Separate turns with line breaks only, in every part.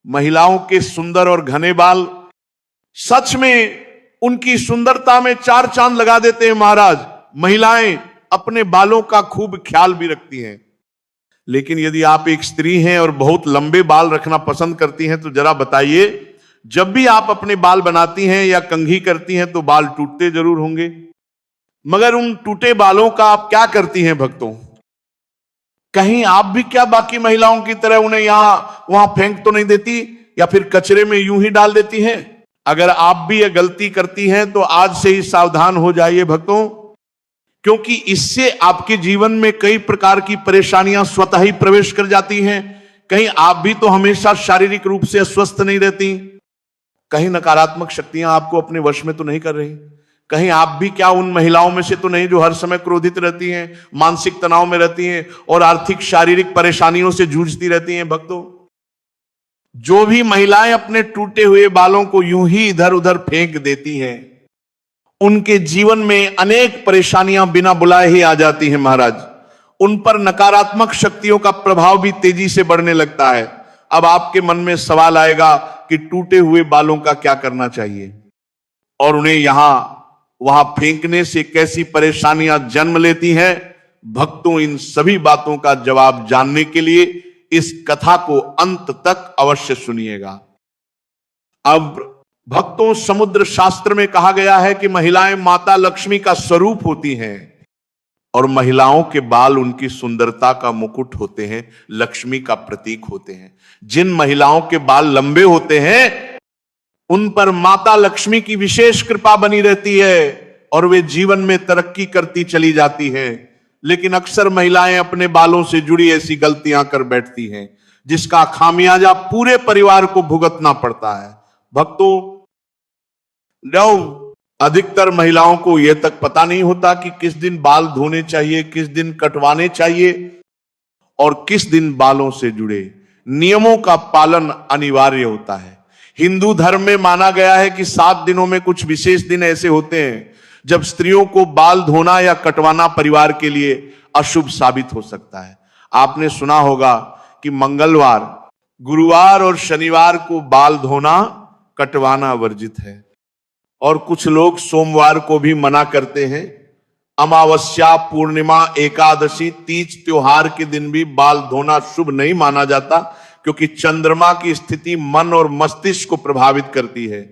महिलाओं के सुंदर और घने बाल सच में उनकी सुंदरता में चार चांद लगा देते हैं महाराज। महिलाएं अपने बालों का खूब ख्याल भी रखती हैं। लेकिन यदि आप एक स्त्री हैं और बहुत लंबे बाल रखना पसंद करती हैं तो जरा बताइए, जब भी आप अपने बाल बनाती हैं या कंघी करती हैं तो बाल टूटते जरूर होंगे, मगर उन टूटे बालों का आप क्या करती हैं भक्तों? कहीं आप भी क्या बाकी महिलाओं की तरह उन्हें यहां वहां फेंक तो नहीं देती या फिर कचरे में यूं ही डाल देती हैं? अगर आप भी यह गलती करती हैं तो आज से ही सावधान हो जाइए भक्तों, क्योंकि इससे आपके जीवन में कई प्रकार की परेशानियां स्वतः ही प्रवेश कर जाती हैं। कहीं आप भी तो हमेशा शारीरिक रूप से अस्वस्थ नहीं रहती, कहीं नकारात्मक शक्तियां आपको अपने वश में तो नहीं कर रही, कहीं आप भी क्या उन महिलाओं में से तो नहीं जो हर समय क्रोधित रहती हैं, मानसिक तनाव में रहती हैं और आर्थिक शारीरिक परेशानियों से जूझती रहती हैं। भक्तों, जो भी महिलाएं अपने टूटे हुए बालों को यूं ही इधर उधर फेंक देती हैं, उनके जीवन में अनेक परेशानियां बिना बुलाए ही आ जाती हैं महाराज। उन पर नकारात्मक शक्तियों का प्रभाव भी तेजी से बढ़ने लगता है। अब आपके मन में सवाल आएगा कि टूटे हुए बालों का क्या करना चाहिए और उन्हें यहां वहां फेंकने से कैसी परेशानियां जन्म लेती हैं। भक्तों, इन सभी बातों का जवाब जानने के लिए इस कथा को अंत तक अवश्य सुनिएगा। अब भक्तों, समुद्र शास्त्र में कहा गया है कि महिलाएं माता लक्ष्मी का स्वरूप होती हैं और महिलाओं के बाल उनकी सुंदरता का मुकुट होते हैं, लक्ष्मी का प्रतीक होते हैं। जिन महिलाओं के बाल लंबे होते हैं उन पर माता लक्ष्मी की विशेष कृपा बनी रहती है और वे जीवन में तरक्की करती चली जाती है। लेकिन अक्सर महिलाएं अपने बालों से जुड़ी ऐसी गलतियां कर बैठती हैं जिसका खामियाजा पूरे परिवार को भुगतना पड़ता है। भक्तों, अधिकतर महिलाओं को यह तक पता नहीं होता कि किस दिन बाल धोने चाहिए, किस दिन कटवाने चाहिए और किस दिन बालों से जुड़े नियमों का पालन अनिवार्य होता है। हिंदू धर्म में माना गया है कि 7 दिनों में कुछ विशेष दिन ऐसे होते हैं जब स्त्रियों को बाल धोना या कटवाना परिवार के लिए अशुभ साबित हो सकता है। आपने सुना होगा कि मंगलवार, गुरुवार और शनिवार को बाल धोना कटवाना वर्जित है और कुछ लोग सोमवार को भी मना करते हैं। अमावस्या, पूर्णिमा, एकादशी, तीज त्योहार के दिन भी बाल धोना शुभ नहीं माना जाता, क्योंकि चंद्रमा की स्थिति मन और मस्तिष्क को प्रभावित करती है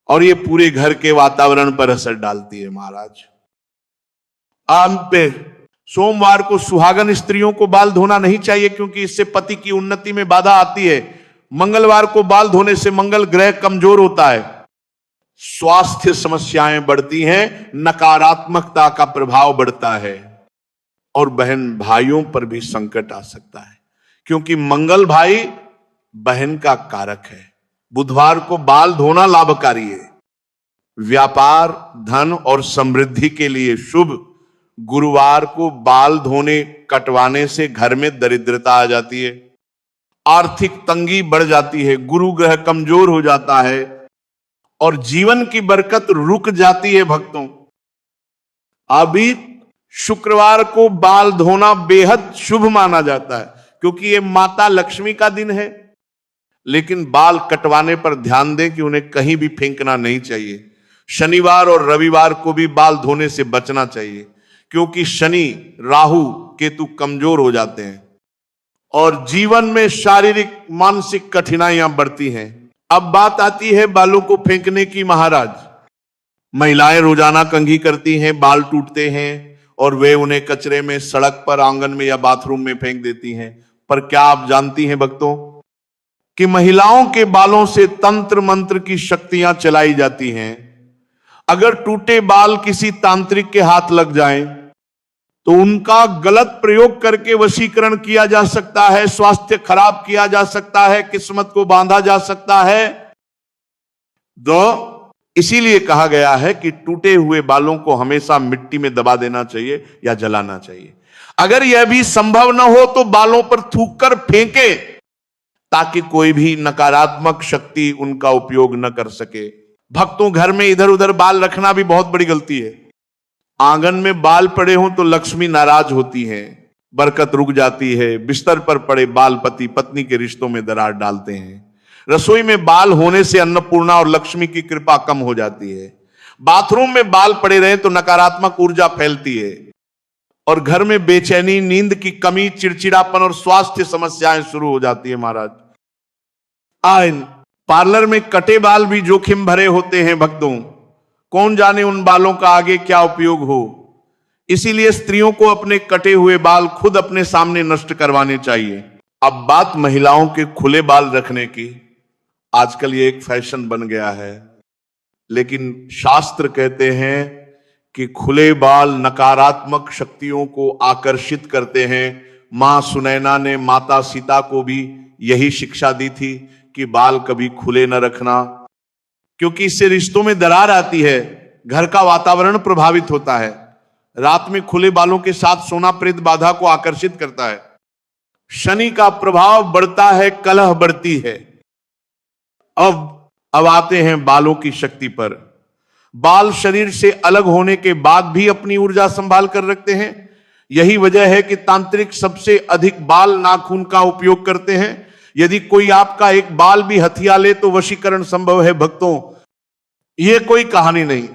और ये पूरे घर के वातावरण पर असर डालती है महाराज। आम पे सोमवार को सुहागन स्त्रियों को बाल धोना नहीं चाहिए क्योंकि इससे पति की उन्नति में बाधा आती है। मंगलवार को बाल धोने से मंगल ग्रह कमजोर होता है, स्वास्थ्य समस्याएं बढ़ती हैं, नकारात्मकता का प्रभाव बढ़ता है और बहन भाइयों पर भी संकट आ सकता है, क्योंकि मंगल भाई बहन का कारक है। बुधवार को बाल धोना लाभकारी है, व्यापार, धन और समृद्धि के लिए शुभ। गुरुवार को बाल धोने कटवाने से घर में दरिद्रता आ जाती है, आर्थिक तंगी बढ़ जाती है, गुरु ग्रह कमजोर हो जाता है और जीवन की बरकत रुक जाती है। भक्तों, अभी शुक्रवार को बाल धोना बेहद शुभ माना जाता है क्योंकि ये माता लक्ष्मी का दिन है। लेकिन बाल कटवाने पर ध्यान दें कि उन्हें कहीं भी फेंकना नहीं चाहिए। शनिवार और रविवार को भी बाल धोने से बचना चाहिए क्योंकि शनि, राहु, केतु कमजोर हो जाते हैं और जीवन में शारीरिक मानसिक कठिनाइयां बढ़ती हैं। अब बात आती है बालों को फेंकने की महाराज। महिलाएं रोजाना कंघी करती हैं, बाल टूटते हैं और वे उन्हें कचरे में, सड़क पर, आंगन में या बाथरूम में फेंक देती हैं। पर क्या आप जानती हैं भक्तों कि महिलाओं के बालों से तंत्र मंत्र की शक्तियां चलाई जाती हैं। अगर टूटे बाल किसी तांत्रिक के हाथ लग जाएं तो उनका गलत प्रयोग करके वशीकरण किया जा सकता है, स्वास्थ्य खराब किया जा सकता है, किस्मत को बांधा जा सकता है। तो इसीलिए कहा गया है कि टूटे हुए बालों को हमेशा मिट्टी में दबा देना चाहिए या जलाना चाहिए। अगर यह भी संभव न हो तो बालों पर थूककर फेंके ताकि कोई भी नकारात्मक शक्ति उनका उपयोग न कर सके। भक्तों, घर में इधर उधर बाल रखना भी बहुत बड़ी गलती है। आंगन में बाल पड़े हों तो लक्ष्मी नाराज होती है, बरकत रुक जाती है। बिस्तर पर पड़े बाल पति पत्नी के रिश्तों में दरार डालते हैं। रसोई में बाल होने से अन्नपूर्णा और लक्ष्मी की कृपा कम हो जाती है। बाथरूम में बाल पड़े रहे तो नकारात्मक ऊर्जा फैलती है और घर में बेचैनी, नींद की कमी, चिड़चिड़ापन और स्वास्थ्य समस्याएं शुरू हो जाती है महाराज। पार्लर में कटे बाल भी जोखिम भरे होते हैं भक्तों, कौन जाने उन बालों का आगे क्या उपयोग हो। इसीलिए स्त्रियों को अपने कटे हुए बाल खुद अपने सामने नष्ट करवाने चाहिए। अब बात महिलाओं के खुले बाल रखने की, आजकल ये एक फैशन बन गया है, लेकिन शास्त्र कहते हैं कि खुले बाल नकारात्मक शक्तियों को आकर्षित करते हैं। मां सुनैना ने माता सीता को भी यही शिक्षा दी थी कि बाल कभी खुले न रखना, क्योंकि इससे रिश्तों में दरार आती है, घर का वातावरण प्रभावित होता है। रात में खुले बालों के साथ सोना प्रेत बाधा को आकर्षित करता है। शनि का प्रभाव बढ़ता है, कलह बढ़ती है। अब आते हैं बालों की शक्ति पर। बाल शरीर से अलग होने के बाद भी अपनी ऊर्जा संभाल कर रखते हैं। यही वजह है कि तांत्रिक सबसे अधिक बाल नाखून का उपयोग करते हैं। यदि कोई आपका एक बाल भी हथिया ले तो वशीकरण संभव है भक्तों। यह कोई कहानी नहीं,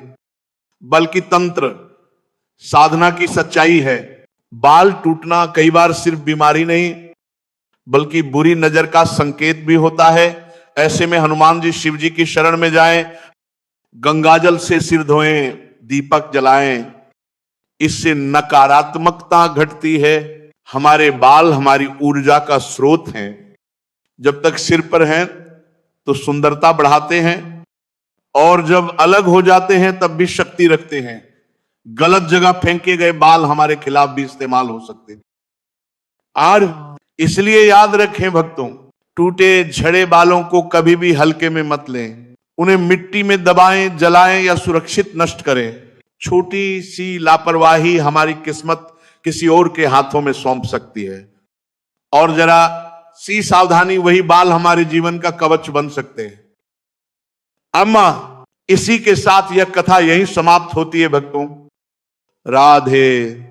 बल्कि तंत्र साधना की सच्चाई है। बाल टूटना कई बार सिर्फ बीमारी नहीं, बल्कि बुरी नजर का संकेत भी होता है। ऐसे में हनुमान जी, शिव जी की शरण में जाएं, गंगाजल से सिर धोएं, दीपक जलाएं। इससे नकारात्मकता घटती है। हमारे बाल हमारी ऊर्जा का स्रोत हैं। जब तक सिर पर हैं तो सुंदरता बढ़ाते हैं, और जब अलग हो जाते हैं तब भी शक्ति रखते हैं। गलत जगह फेंके गए बाल हमारे खिलाफ भी इस्तेमाल हो सकते हैं। और इसलिए याद रखें भक्तों, टूटे झड़े बालों को कभी भी हल्के में मत लें। उन्हें मिट्टी में दबाएं, जलाएं या सुरक्षित नष्ट करें। छोटी सी लापरवाही हमारी किस्मत किसी और के हाथों में सौंप सकती है, और जरा सी सावधानी, वही बाल हमारे जीवन का कवच बन सकते हैं। अम्मा, इसी के साथ यह कथा यहीं समाप्त होती है भक्तों। राधे